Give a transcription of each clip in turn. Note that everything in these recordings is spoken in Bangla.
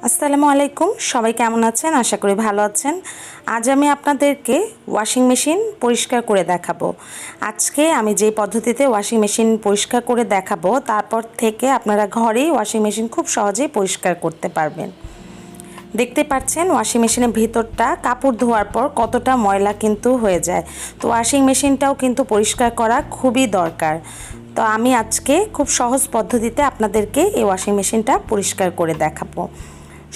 আসসালামু আলাইকুম, সবাই কেমন আছেন? আশা করি ভালো আছেন। আজ আমি আপনাদেরকে ওয়াশিং মেশিন পরিষ্কার করে দেখাবো। আজকে আমি যে পদ্ধতিতে ওয়াশিং মেশিন পরিষ্কার করে দেখাবো, তারপর থেকে আপনারা ঘরেই ওয়াশিং মেশিন খুব সহজেই পরিষ্কার করতে পারবেন। দেখতে পাচ্ছেন ওয়াশিং মেশিনের ভিতরটা কাপড় ধোয়ার পর কতটা ময়লা কিন্তু হয়ে যায়। তো ওয়াশিং মেশিনটাও কিন্তু পরিষ্কার করা খুবই দরকার। তো আমি আজকে খুব সহজ পদ্ধতিতে আপনাদেরকে এই ওয়াশিং মেশিনটা পরিষ্কার করে দেখাবো।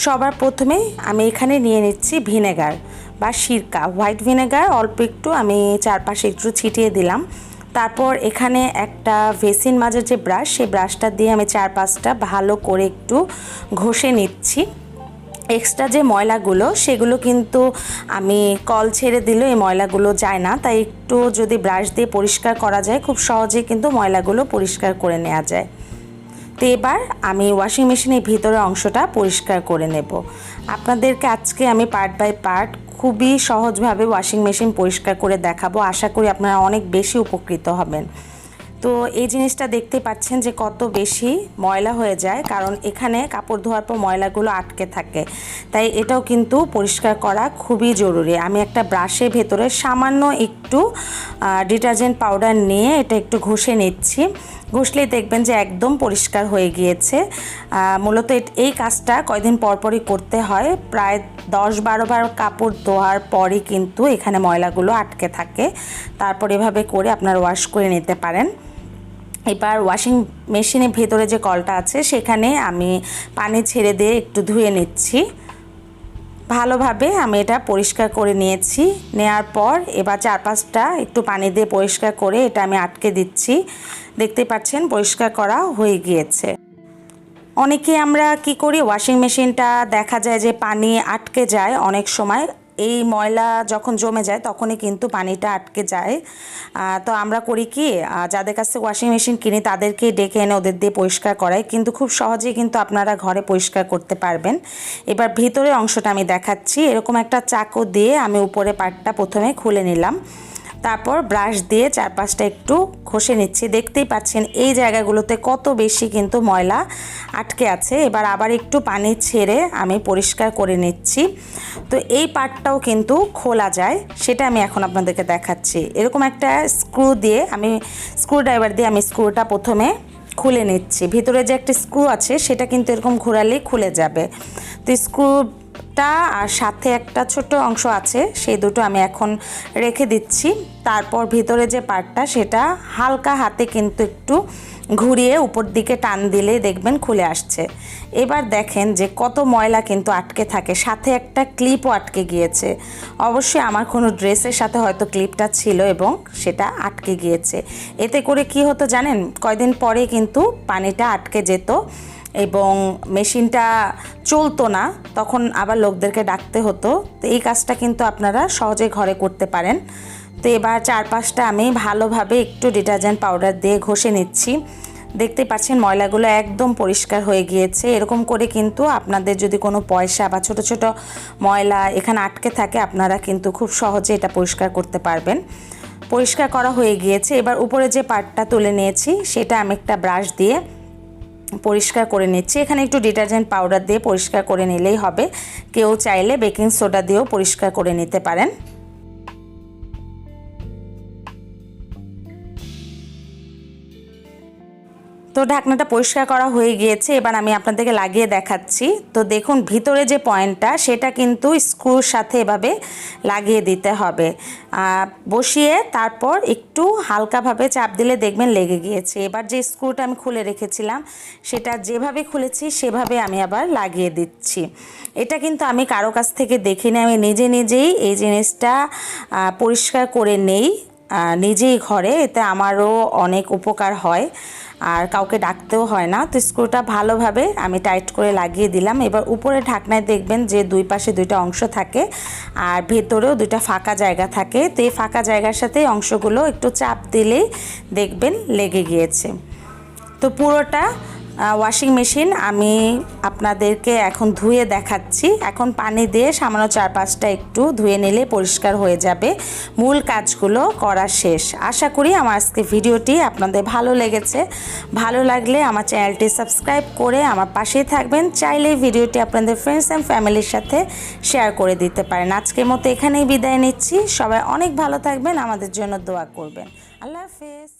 সবার প্রথমে আমি এখানে নিয়ে নিচ্ছি ভিনেগার বা সিরকা, হোয়াইট ভিনেগার অল্প একটু আমি চারপাশে একটু ছিটিয়ে দিলাম। তারপর এখানে একটা ভেসিন মাজার যে ব্রাশ, সেই ব্রাশটা দিয়ে আমি চারপাশটা ভালো করে একটু ঘষে নিচ্ছি। এক্সট্রা যে ময়লাগুলো সেগুলো কিন্তু আমি কল ছেড়ে দিলেও এই ময়লাগুলো যায় না, তাই একটু যদি ব্রাশ দিয়ে পরিষ্কার করা যায় খুব সহজেই কিন্তু ময়লাগুলো পরিষ্কার করে নেওয়া যায়। তো এবার আমি ওয়াশিং মেশিনের ভিতরের অংশটা পরিষ্কার করে নেব। আপনাদেরকে আজকে আমি পার্ট বাই পার্ট খুবই সহজভাবে ওয়াশিং মেশিন পরিষ্কার করে দেখাবো। আশা করি আপনারা অনেক বেশি উপকৃত হবেন। তো এই জিনিসটা দেখতে পাচ্ছেন যে কত বেশি ময়লা হয়ে যায়, কারণ এখানে কাপড় ধোয়ার পর ময়লাগুলো আটকে থাকে, তাই এটাও কিন্তু পরিষ্কার করা খুবই জরুরি। আমি একটা ব্রাশের ভেতরে সামান্য একটু ডিটারজেন্ট পাউডার নিয়ে এটা একটু ঘষে নিচ্ছি। ঘষলেই দেখবেন যে একদম পরিষ্কার হয়ে গিয়েছে। মূলত এই কাজটা কয়দিন পরপরই করতে হয়। প্রায় 10-12 বার কাপড় ধোয়ার পরই কিন্তু এখানে ময়লাগুলো আটকে থাকে। তারপর এভাবে করে আপনারা ওয়াশ করে নিতে পারেন। এবার ওয়াশিং মেশিনের ভেতরে যে কলটা আছে সেখানে আমি পানি ছেড়ে দিয়ে একটু ধুয়ে নিচ্ছি। ভালোভাবে আমি এটা পরিষ্কার করে নিয়েছি। নেওয়ার পর এবার চারপাশটা একটু পানি দিয়ে পরিষ্কার করে এটা আমি আটকে দিচ্ছি। দেখতে পাচ্ছেন পরিষ্কার করা হয়ে গিয়েছে। অনেকে আমরা কি করি, ওয়াশিং মেশিনটা দেখা যায় যে পানি আটকে যায় অনেক সময়। এই ময়লা যখন জমে যায় তখনই কিন্তু পানিটা আটকে যায়। তো আমরা করি কি, যাদের কাছে ওয়াশিং মেশিন কিনি তাদেরকে ডেকে এনে ওদের দিয়ে পরিষ্কার করাই, কিন্তু খুব সহজেই কিন্তু আপনারা ঘরে পরিষ্কার করতে পারবেন। এবার ভিতরের অংশটা আমি দেখাচ্ছি। এরকম একটা চাকু দিয়ে আমি উপরে পাটটা প্রথমে খুলে নিলাম, তারপর ব্রাশ দিয়ে চারপাশটা একটু ঘষে নিচ্ছি। দেখতেই পাচ্ছেন এই জায়গাগুলোতে কত বেশি কিন্তু ময়লা আটকে আছে। এবার আবার একটু পানি ছেড়ে আমি পরিষ্কার করে নিচ্ছি। তো এই পার্টটাও কিন্তু খোলা যায়, সেটা আমি এখন আপনাদেরকে দেখাচ্ছি। এরকম একটা স্ক্রু ড্রাইভার দিয়ে আমি স্ক্রুটা প্রথমে খুলে নিচ্ছি। ভিতরে যে একটা স্ক্রু আছে সেটা কিন্তু এরকম ঘোরালেই খুলে যাবে। তো স্ক্রুটা আর সাথে একটা ছোট অংশ আছে, সেই দুটো আমি এখন রেখে দিচ্ছি। তারপর ভিতরে যে পার্টটা সেটা হালকা হাতে কিন্তু একটু ঘুরিয়ে উপর দিকে টান দিলে দেখবেন খুলে আসছে। এবার দেখেন যে কত ময়লা কিন্তু আটকে থাকে, সাথে একটা ক্লিপও আটকে গিয়েছে। অবশ্যই আমার কোনো ড্রেসের সাথে হয়তো ক্লিপটা ছিল এবং সেটা আটকে গিয়েছে। এতে করে কি হতো জানেন, কয়দিন পরে কিন্তু পানিটা আটকে যেত এবং মেশিনটা চলতো না, তখন আবার লোকদেরকে ডাকতে হতো। তো এই কাজটা কিন্তু আপনারা সহজে ঘরে করতে পারেন। তো এবার চারপাশটা আমি ভালোভাবে একটু ডিটারজেন্ট পাউডার দিয়ে ঘষে নিচ্ছি। দেখতে পাচ্ছেন ময়লাগুলো একদম পরিষ্কার হয়ে গিয়েছে। এরকম করে কিন্তু আপনাদের যদি কোনো পয়সা বা ছোট ছোট ময়লা এখানে আটকে থাকে, আপনারা কিন্তু খুব সহজে এটা পরিষ্কার করতে পারবেন। পরিষ্কার করা হয়ে গিয়েছে। এবার উপরে যে পার্টটা তুলে নিয়েছি সেটা আমি একটা ব্রাশ দিয়ে পরিষ্কার করে নিচ্ছি। এখানে একটু ডিটারজেন্ট পাউডার দিয়ে পরিষ্কার করে নিলেই হবে। কেউ চাইলে বেকিং সোডা দিয়েও পরিষ্কার করে নিতে পারেন। তো ঢাকনাটা পরিষ্কার করা হয়ে গিয়েছে। এবার আমি আপনাদেরকে লাগিয়ে দেখাচ্ছি। তো দেখুন ভিতরে যে পয়েন্টটা সেটা কিন্তু স্ক্রুর সাথে এভাবে লাগিয়ে দিতে হবে। বসিয়ে তারপর একটু হালকাভাবে চাপ দিলে দেখবেন লেগে গিয়েছে। এবার যে স্ক্রুটা আমি খুলে রেখেছিলাম সেটা যেভাবে খুলেছি সেভাবে আমি আবার লাগিয়ে দিচ্ছি। এটা কিন্তু আমি কারো কাছ থেকে দেখিনি, আমি নিজেই এই জিনিসটা পরিষ্কার করে নেই নিজেই ঘরে। এতে আমারও অনেক উপকার হয় আর কাউকে ডাকতেও হয় না। তো স্ক্রুটা ভালোভাবে আমি টাইট করে লাগিয়ে দিলাম। এবার উপরে ঢাকনায় দেখবেন যে দুই পাশে দুইটা অংশ থাকে আর ভেতরেও দুইটা ফাঁকা জায়গা থাকে। তো এই ফাঁকা জায়গার সাথে অংশগুলো একটু চাপ দিলেই দেখবেন লেগে গিয়েছে। তো পুরোটা ওয়াশিং মেশিন আমি আপনাদেরকে এখন ধুয়ে দেখাচ্ছি। এখন পানি দিয়ে সামান্য 4-5টা একটু ধুয়ে নিলে পরিষ্কার হয়ে যাবে। মূল কাজগুলো করা শেষ। আশা করি আমার আজকে ভিডিওটি আপনাদের ভালো লেগেছে। ভালো লাগলে আমার চ্যানেলটি সাবস্ক্রাইব করে আমার পাশেই থাকবেন। চাইলে ভিডিওটি আপনাদের ফ্রেন্ডস অ্যান্ড ফ্যামিলির সাথে শেয়ার করে দিতে পারেন। আজকের মতো এখানেই বিদায় নিচ্ছি। সবাই অনেক ভালো থাকবেন, আমাদের জন্য দোয়া করবেন। আল্লাহ হাফেজ।